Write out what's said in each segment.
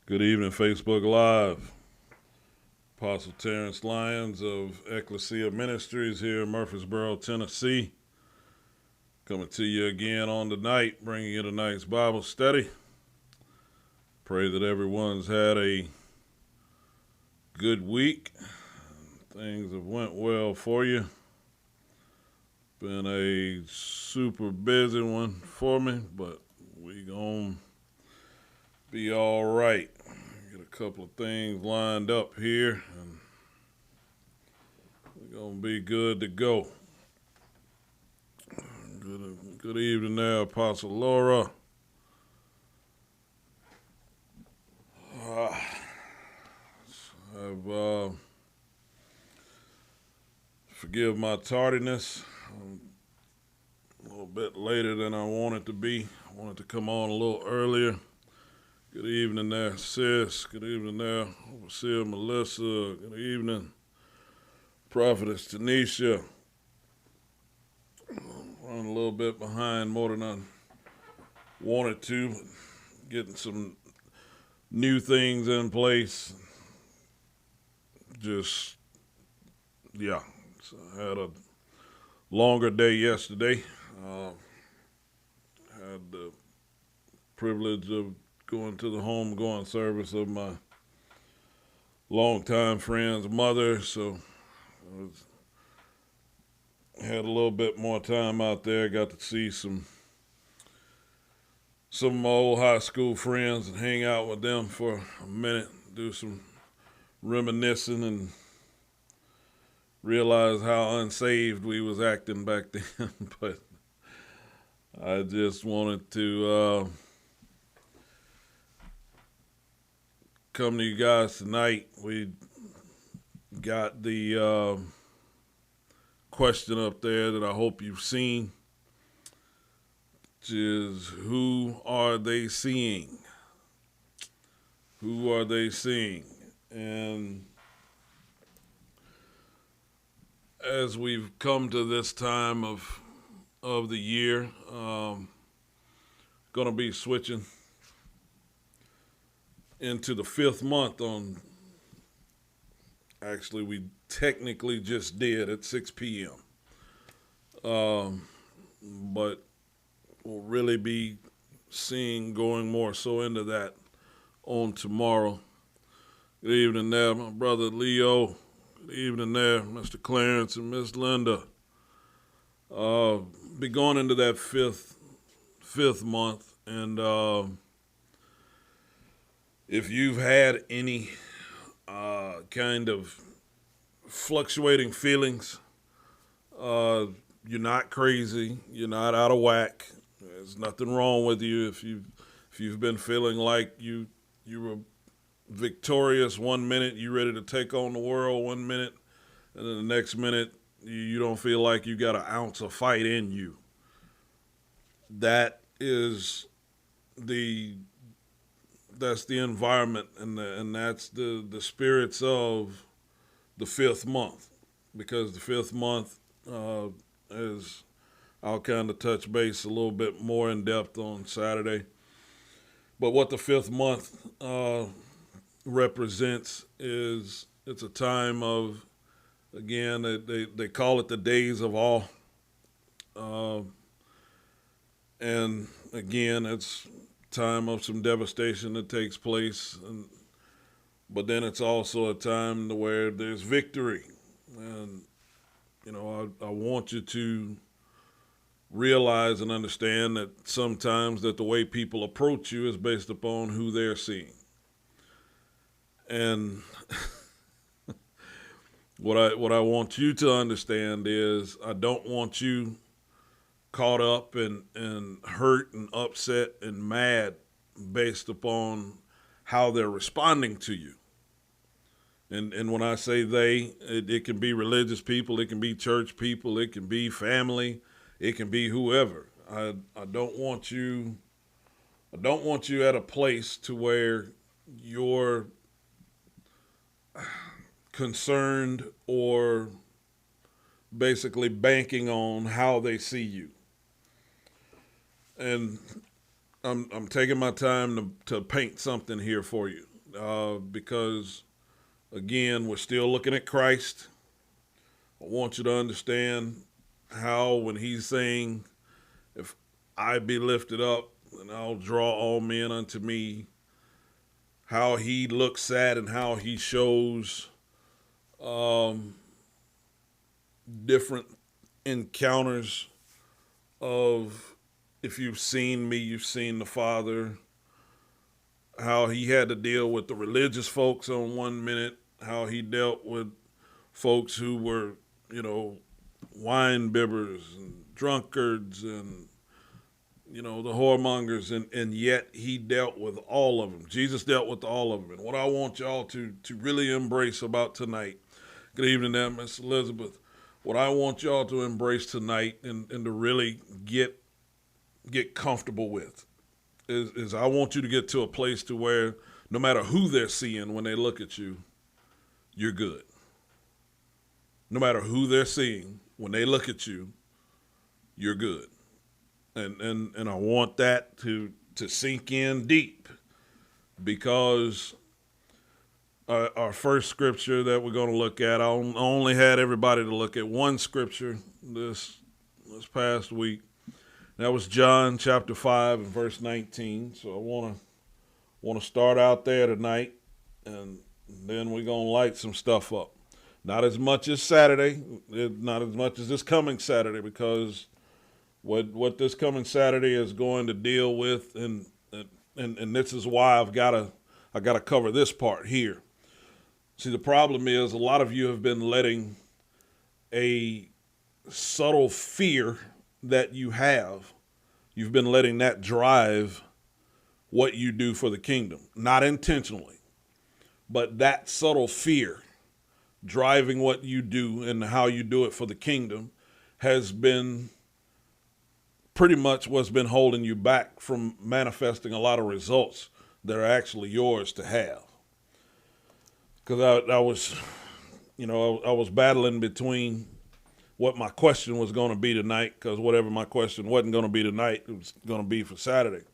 Good evening, Facebook Live. Apostle Terrence Lyons of Ecclesia Ministries here in Murfreesboro, Tennessee. Coming to you again on tonight, bringing you tonight's Bible study. Pray that everyone's had a good week. Things have went well for you. Been a super busy one for me, but we gonna be all right. Get a couple of things lined up here, and we're gonna be good to go. Good evening there, Apostle Laura. Forgive my tardiness. I'm a little bit later than I wanted to be. I wanted to come on a little earlier. Good evening there, sis. Good evening there, Overseer Melissa. Good evening, Prophetess Tanisha. Running a little bit behind, more than I wanted to, but getting some new things in place. Yeah. So I had a longer day yesterday. Had the privilege of going to the homegoing service of my longtime friend's mother, so had a little bit more time out there. Got to see some of my old high school friends and hang out with them for a minute, do some reminiscing, and realize how unsaved we was acting back then. But I just wanted to come to you guys tonight. We got the question up there that I hope you've seen, which is, who are they seeing? Who are they seeing? And as we've come to this time of the year, going to be switching into the fifth month on, actually we technically just did at 6 p.m. But we'll really be going more so into that on tomorrow. Good evening there, my brother Leo. Good evening there, Mr. Clarence and Miss Linda. Be going into that fifth month, and if you've had any kind of fluctuating feelings, you're not crazy, you're not out of whack. There's nothing wrong with you if you've been feeling like you were victorious one minute, you ready to take on the world one minute, and then the next minute you don't feel like you got an ounce of fight in you. That is that's the environment, and that's the spirits of the fifth month, because the fifth month is, I'll kind of touch base a little bit more in depth on Saturday. But what the fifth month represents is, it's a time of, again, they call it the days of awe. And again, it's time of some devastation that takes place, but then it's also a time where there's victory. And I want you to realize and understand that sometimes that the way people approach you is based upon who they're seeing. And what I want you to understand is, I don't want you caught up and hurt and upset and mad based upon how they're responding to you. And when I say they, it can be religious people, it can be church people, it can be family, it can be whoever. I don't want you at a place to where you're concerned or basically banking on how they see you. And I'm taking my time to paint something here for you. because, again, we're still looking at Christ. I want you to understand how when he's saying, if I be lifted up and I'll draw all men unto me, how he looks at and how he shows different encounters of, if you've seen me, you've seen the Father, how he had to deal with the religious folks on one minute, how he dealt with folks who were, wine bibbers and drunkards and, the whoremongers, and yet he dealt with all of them. Jesus dealt with all of them. And what I want y'all to really embrace about tonight, good evening there, Miss Elizabeth, what I want y'all to embrace tonight and to really get comfortable with is I want you to get to a place to where no matter who they're seeing when they look at you, you're good. No matter who they're seeing when they look at you, you're good. And I want that to sink in deep, because our first scripture that we're going to look at, I only had everybody to look at one scripture this past week. That was John chapter 5 and verse 19. So I want to start out there tonight, and then we're going to light some stuff up. Not as much as Saturday, not as much as this coming Saturday, because what this coming Saturday is going to deal with, and this is why I gotta cover this part here. See, the problem is a lot of you have been letting a subtle fear that you've been letting that drive what you do for the kingdom. Not intentionally, but that subtle fear driving what you do and how you do it for the kingdom has been pretty much what's been holding you back from manifesting a lot of results that are actually yours to have. Because I was battling between what my question was going to be tonight, because whatever my question wasn't going to be tonight, it was going to be for Saturday.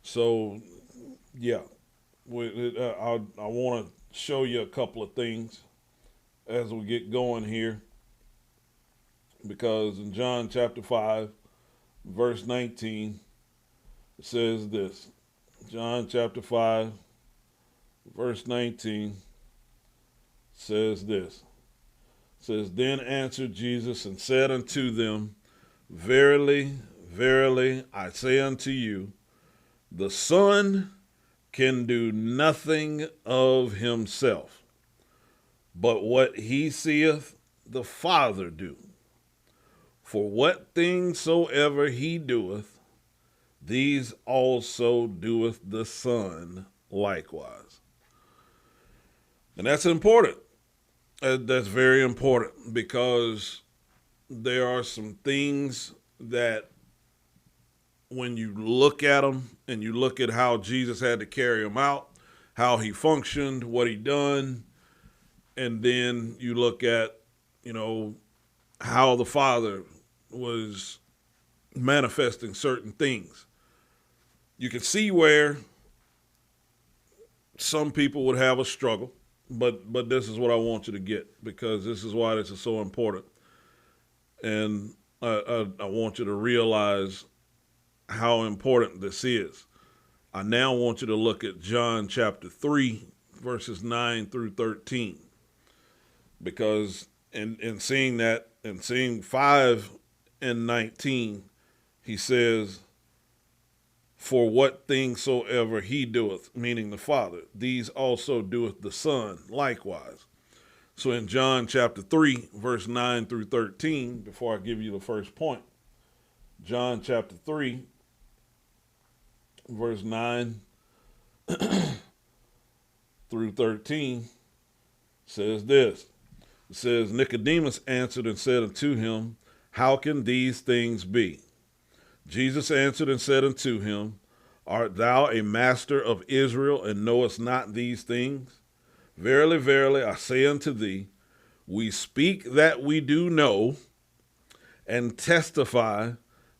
So, yeah, I want to show you a couple of things as we get going here, because in John chapter 5, verse 19, it says this. John chapter 5, verse 19 says this. It says, "Then answered Jesus and said unto them, Verily, verily, I say unto you, the Son can do nothing of himself, but what he seeth the Father do. For what things soever he doeth, these also doeth the Son likewise." And that's important. That's very important, because there are some things that when you look at them and you look at how Jesus had to carry them out, how he functioned, what he done, and then you look at, how the Father was manifesting certain things, you can see where some people would have a struggle, but this is what I want you to get, because this is why this is so important. And I want you to realize how important this is. I now want you to look at John chapter 3, verses 9 through 13, because in seeing that, and seeing 5 and 19, he says, "For what things soever he doeth," meaning the Father, "these also doeth the Son likewise." So in John chapter 3, verse 9 through 13, before I give you the first point, John chapter 3, verse 9 through 13 says this. It says, "Nicodemus answered and said unto him, How can these things be? Jesus answered and said unto him, Art thou a master of Israel, and knowest not these things? Verily, verily, I say unto thee, we speak that we do know, and testify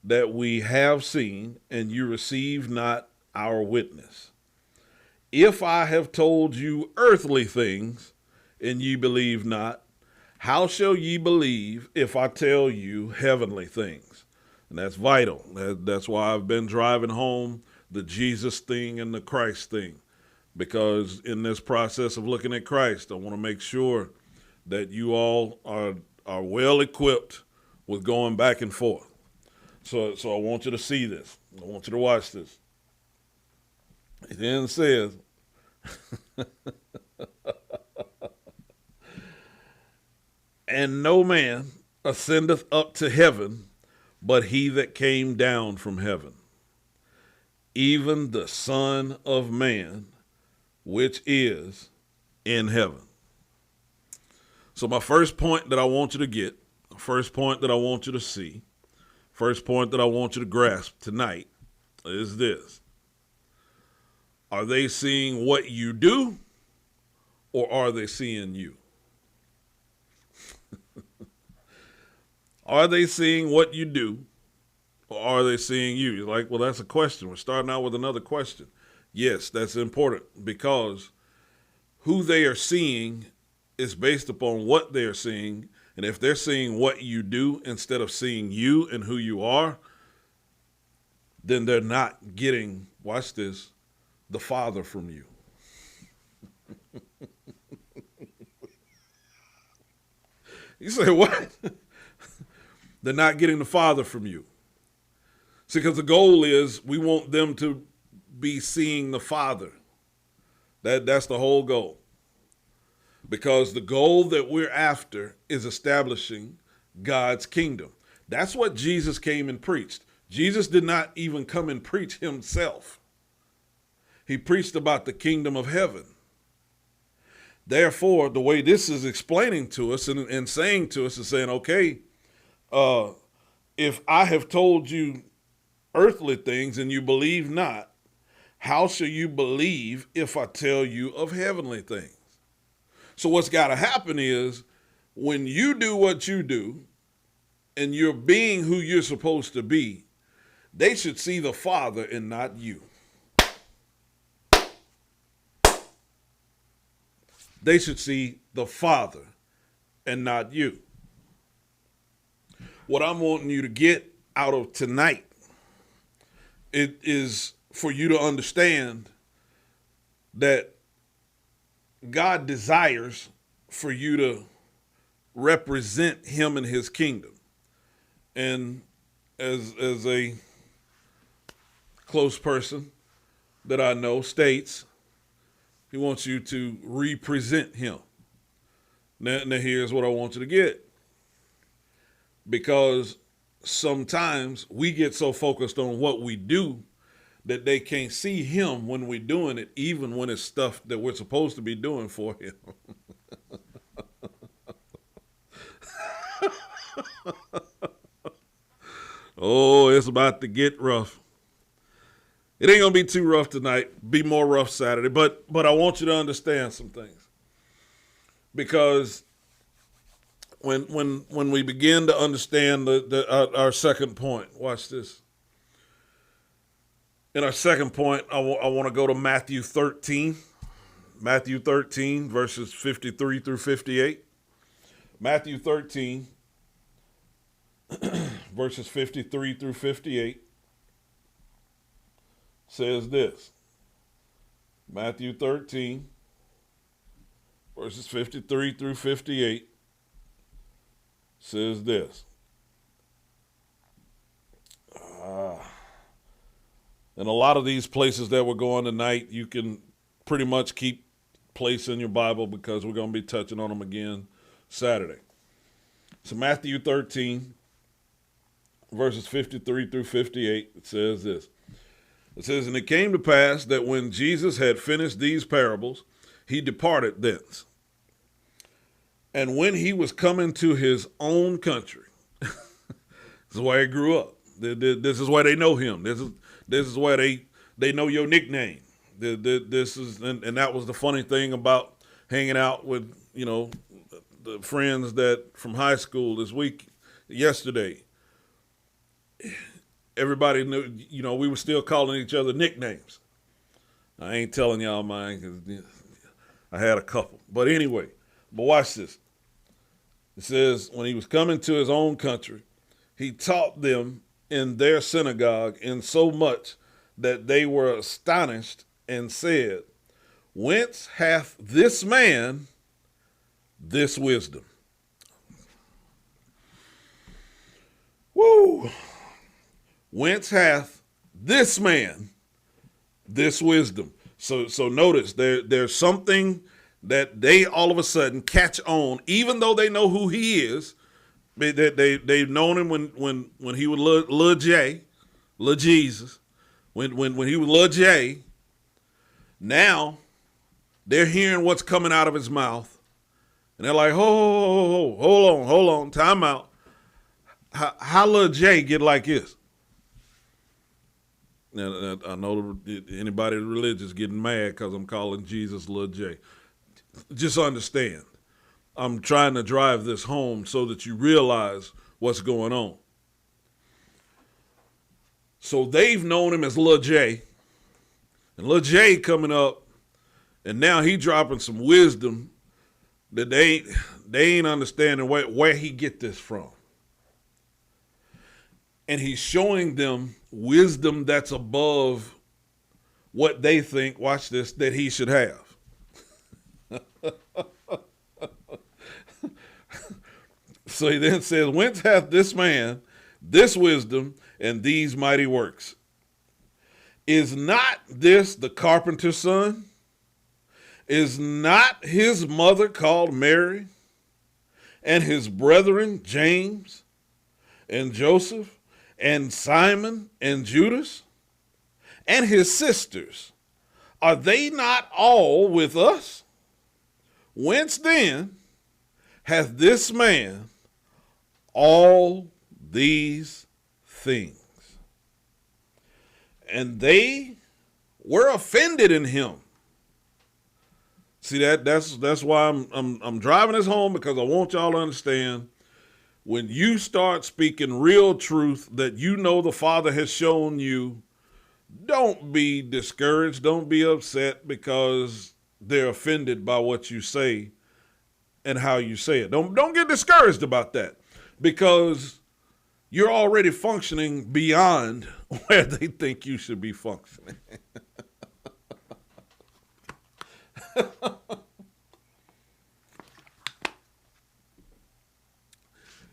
that we have seen, and you receive not our witness. If I have told you earthly things, and ye believe not, how shall ye believe if I tell you heavenly things? And that's vital. That's why I've been driving home the Jesus thing and the Christ thing. Because in this process of looking at Christ, I want to make sure that you all are well equipped with going back and forth. So I want you to see this. I want you to watch this. It then says, and no man ascendeth up to heaven, but he that came down from heaven, even the Son of Man, which is in heaven. So my first point that I want you to get, first point that I want you to see, first point that I want you to grasp tonight is this. Are they seeing what you do, or are they seeing you? Are they seeing what you do, or are they seeing you? You're like, well, that's a question. We're starting out with another question. Yes, that's important, because who they are seeing is based upon what they're seeing. And if they're seeing what you do instead of seeing you and who you are, then they're not getting, watch this, the Father from you. You say, what? They're not getting the Father from you. See, because the goal is we want them to be seeing the Father. That's the whole goal. Because the goal that we're after is establishing God's kingdom. That's what Jesus came and preached. Jesus did not even come and preach himself. He preached about the kingdom of heaven. Therefore, the way this is explaining to us and saying to us is saying, okay, if I have told you earthly things and you believe not, how shall you believe if I tell you of heavenly things? So what's got to happen is when you do what you do and you're being who you're supposed to be, they should see the Father and not you. They should see the Father and not you. What I'm wanting you to get out of tonight, it is for you to understand that God desires for you to represent him and his kingdom. And as a close person that I know states, he wants you to represent him. Now here's what I want you to get. Because sometimes we get so focused on what we do that they can't see him when we're doing it, even when it's stuff that we're supposed to be doing for him. Oh, it's about to get rough. It ain't going to be too rough tonight. Be more rough Saturday. But I want you to understand some things. Because when we begin to understand our second point, watch this. In our second point, I want to go to Matthew 13. Matthew 13, verses 53 through 58. Matthew 13, verses 53 through 58 says this. Matthew 13, verses 53 through 58 says this. And a lot of these places that we're going tonight, you can pretty much keep place in your Bible because we're going to be touching on them again Saturday. So Matthew 13, verses 53 through 58, it says this. It says, and it came to pass that when Jesus had finished these parables, he departed thence. And when he was coming to his own country, this is where he grew up. This is why they know him. This is why they know your nickname. This is, and that was the funny thing about hanging out with, the friends that from high school yesterday. Everybody knew, we were still calling each other nicknames. I ain't telling y'all mine because I had a couple. But anyway, but watch this. It says, when he was coming to his own country, he taught them in their synagogue in so much that they were astonished and said, whence hath this man this wisdom? Woo! Whence hath this man this wisdom? So notice there's something that they all of a sudden catch on, even though they know who he is. They've known him when he was Lil J, Lil Jesus, when he was Lil J. Now they're hearing what's coming out of his mouth, and they're like, hold on, time out. How Lil J get like this? Now, I know anybody religious getting mad because I'm calling Jesus Lil J. Just understand, I'm trying to drive this home so that you realize what's going on. So they've known him as Lil J, and Lil J coming up, and now he dropping some wisdom that they ain't understanding where he get this from. And he's showing them wisdom that's above what they think, watch this, that he should have. So he then says, whence hath this man this wisdom and these mighty works? Is not this the carpenter's son? Is not his mother called Mary, and his brethren James and Joseph and Simon and Judas, and his sisters? Are they not all with us? Whence then hath this man all these things? And they were offended in him. See, that's why I'm driving this home, because I want y'all to understand, when you start speaking real truth that you know the Father has shown you, don't be discouraged, don't be upset because they're offended by what you say and how you say it. Don't get discouraged about that, because you're already functioning beyond where they think you should be functioning.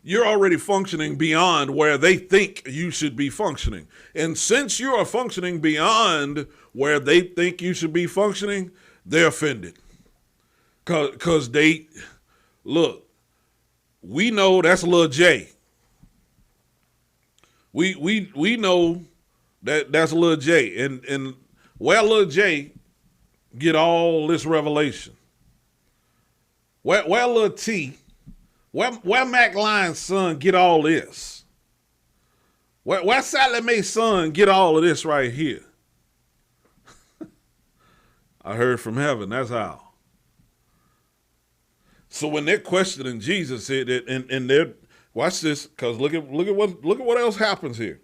You're already functioning beyond where they think you should be functioning. And since you are functioning beyond where they think you should be functioning, they're offended. Because they, look, we know that's Lil J. We know that's Lil J. And where Lil J get all this revelation? Where Lil T, where Mac Lyon's son get all this? Where Sally Mae's son get all of this right here? I heard from heaven, that's how. So when they're questioning Jesus, and they're, watch this, because look at what else happens here.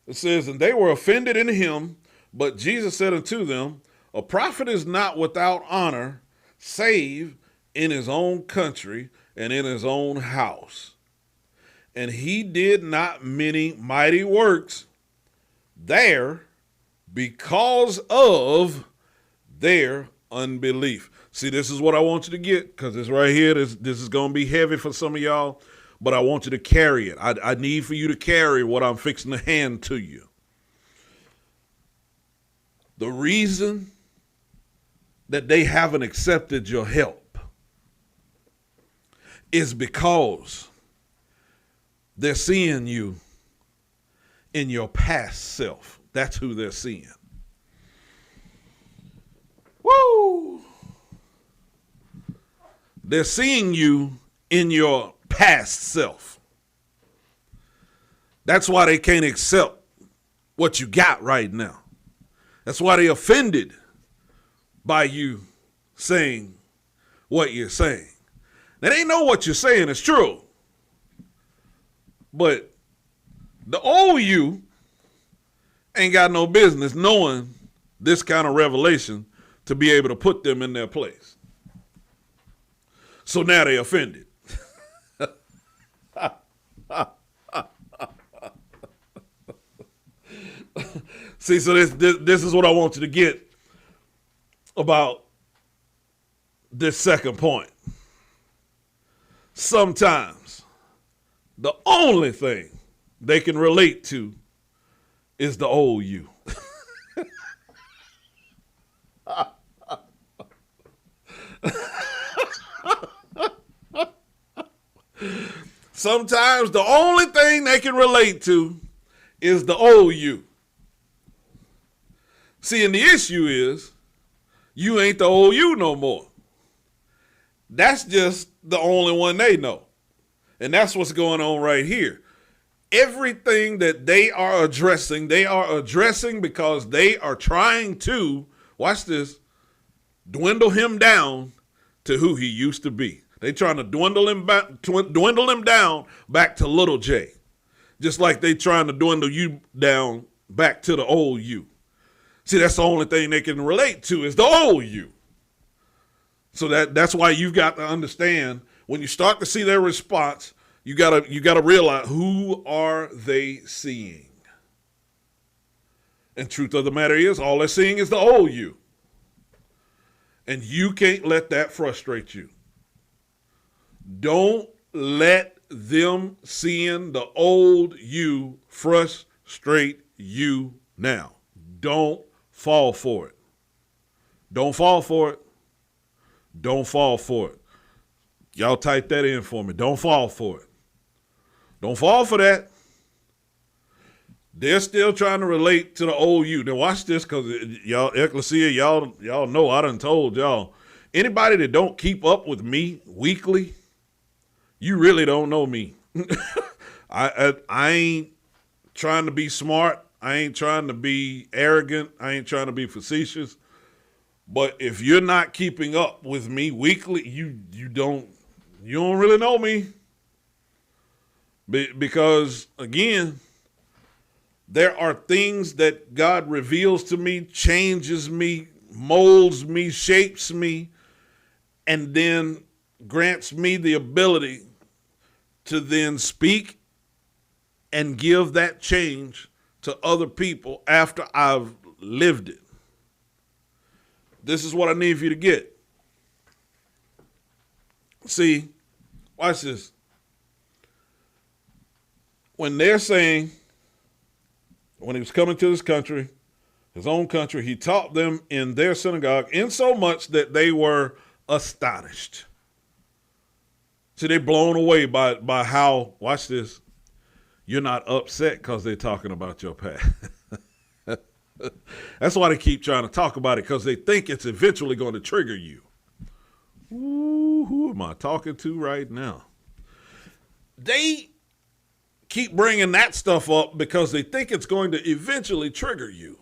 It says, and they were offended in him, but Jesus said unto them, a prophet is not without honor, save in his own country and in his own house. And he did not many mighty works there because of their unbelief. See, this is what I want you to get, because it's right here. This is going to be heavy for some of y'all, but I want you to carry it. I need for you to carry what I'm fixing to hand to you. The reason that they haven't accepted your help is because they're seeing you in your past self. That's who they're seeing. Woo! They're seeing you in your past self. That's why they can't accept what you got right now. That's why they're offended by you saying what you're saying. Now, they know what you're saying is true, but the old you ain't got no business knowing this kind of revelation to be able to put them in their place. So now they're offended. See, so this is what I want you to get about this second point. Sometimes the only thing they can relate to is the old you. Sometimes the only thing they can relate to is the old you. See, and the issue is, you ain't the old you no more. That's just the only one they know. And that's what's going on right here. Everything that they are addressing because they are trying to, watch this, dwindle him down to who he used to be. They're trying to dwindle him down back to little J. Just like they trying to dwindle you down back to the old you. See, that's the only thing they can relate to is the old you. So that's why you've got to understand, when you start to see their response, you gotta realize, who are they seeing? And truth of the matter is, all they're seeing is the old you. And you can't let that frustrate you. Don't let them seeing the old you frustrate you now. Don't fall for it. Don't fall for it. Don't fall for it. Y'all type that in for me. Don't fall for it. Don't fall for that. They're still trying to relate to the old you. Now watch this, because y'all, Ecclesia, y'all know I done told y'all. Anybody that don't keep up with me weekly, you really don't know me. I ain't trying to be smart. I ain't trying to be arrogant. I ain't trying to be facetious. But if you're not keeping up with me weekly, you don't really know me. Because, again, there are things that God reveals to me, changes me, molds me, shapes me, and then grants me the ability to then speak and give that change to other people after I've lived it. This is what I need for you to get. See, watch this. When they're saying, when he was coming to this country, his own country, he taught them in their synagogue, in so much that they were astonished. See, they're blown away by how, watch this, you're not upset because they're talking about your past. That's why they keep trying to talk about it, because they think it's eventually going to trigger you. Ooh, who am I talking to right now? They keep bringing that stuff up because they think it's going to eventually trigger you.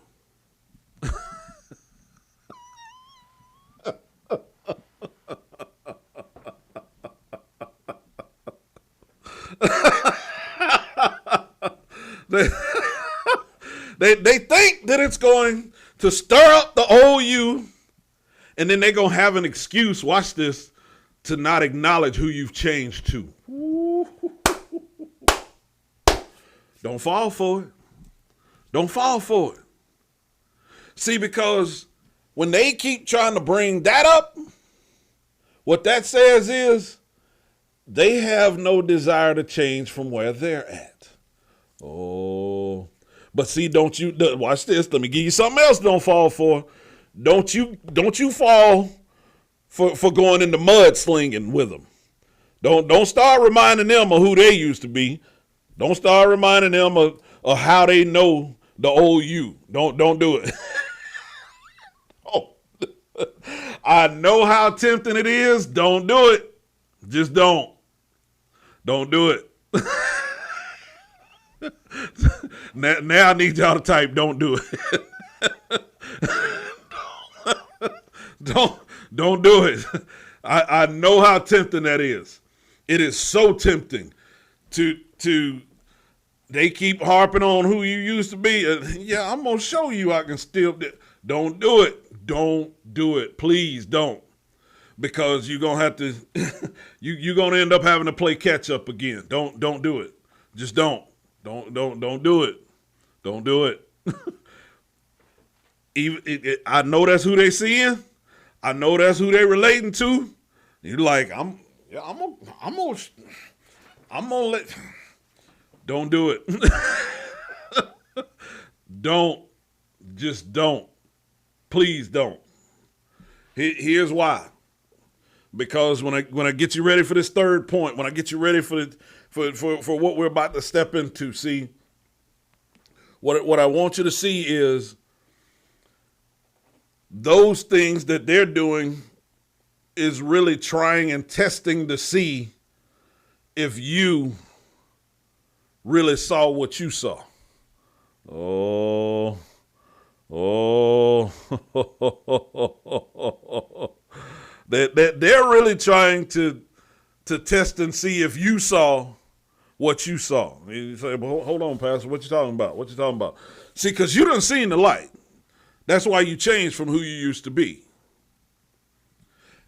They think that it's going to stir up the old you, and then they're going to have an excuse, watch this, to not acknowledge who you've changed to. Don't fall for it. Don't fall for it. See, because when they keep trying to bring that up, what that says is they have no desire to change from where they're at. Oh, but see, don't you, watch this. Let me give you something else don't fall for. Don't you fall for going into mudslinging with them. Don't start reminding them of who they used to be. Don't start reminding them of how they know the old you. Don't do it. Oh. I know how tempting it is. Don't do it. Just don't. Don't do it. Now I need y'all to type, don't do it. Don't do it. I know how tempting that is. It is so tempting to They keep harping on who you used to be. Yeah, I'm going to show you I can still. Don't do it. Don't do it. Please don't. Because you're going to have to, you're going to end up having to play catch up again. Don't do it. Just don't. Don't do it. Don't do it. I know that's who they seeing. I know that's who they relating to. You're like, I'm gonna let. Don't do it. Don't. Please don't. Here's why. Because when I get you ready for this third point, when I get you ready for what we're about to step into, see, what I want you to see is those things that they're doing is really trying and testing to see if you really saw what you saw. Oh. They're really trying to test and see if you saw what you saw. You say, well, hold on, Pastor, what you talking about? What you talking about? See, because you done seen the light. That's why you changed from who you used to be.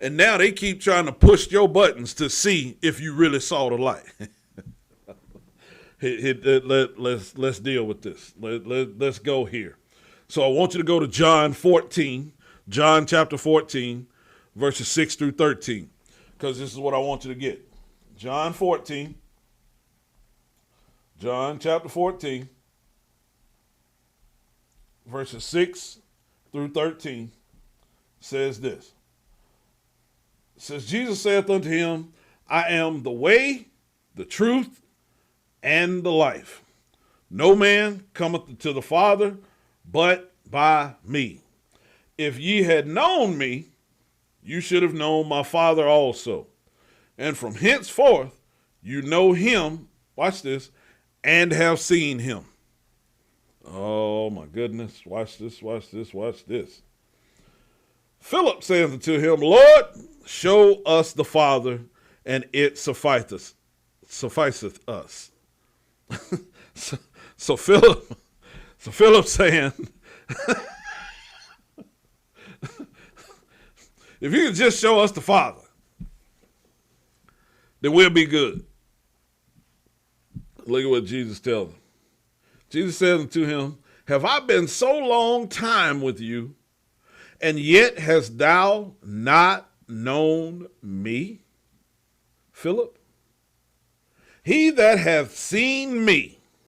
And now they keep trying to push your buttons to see if you really saw the light. Let's deal with this. Let's go here. So I want you to go to John chapter 14, verses 6 through 13, because this is what I want you to get. John chapter 14, verses 6 through 13 says this. It says, Jesus saith unto him, I am the way, the truth, and the life. No man cometh to the Father but by me. If ye had known me, you should have known my Father also. And from henceforth you know him, watch this, and have seen him. Oh my goodness, watch this. Philip saith unto him, Lord, show us the Father, and it sufficeth us. So Philip saying, if you could just show us the Father, then we'll be good. Look at what Jesus tells him. Jesus says unto him, have I been so long time with you, and yet hast thou not known me, Philip? He that hath seen me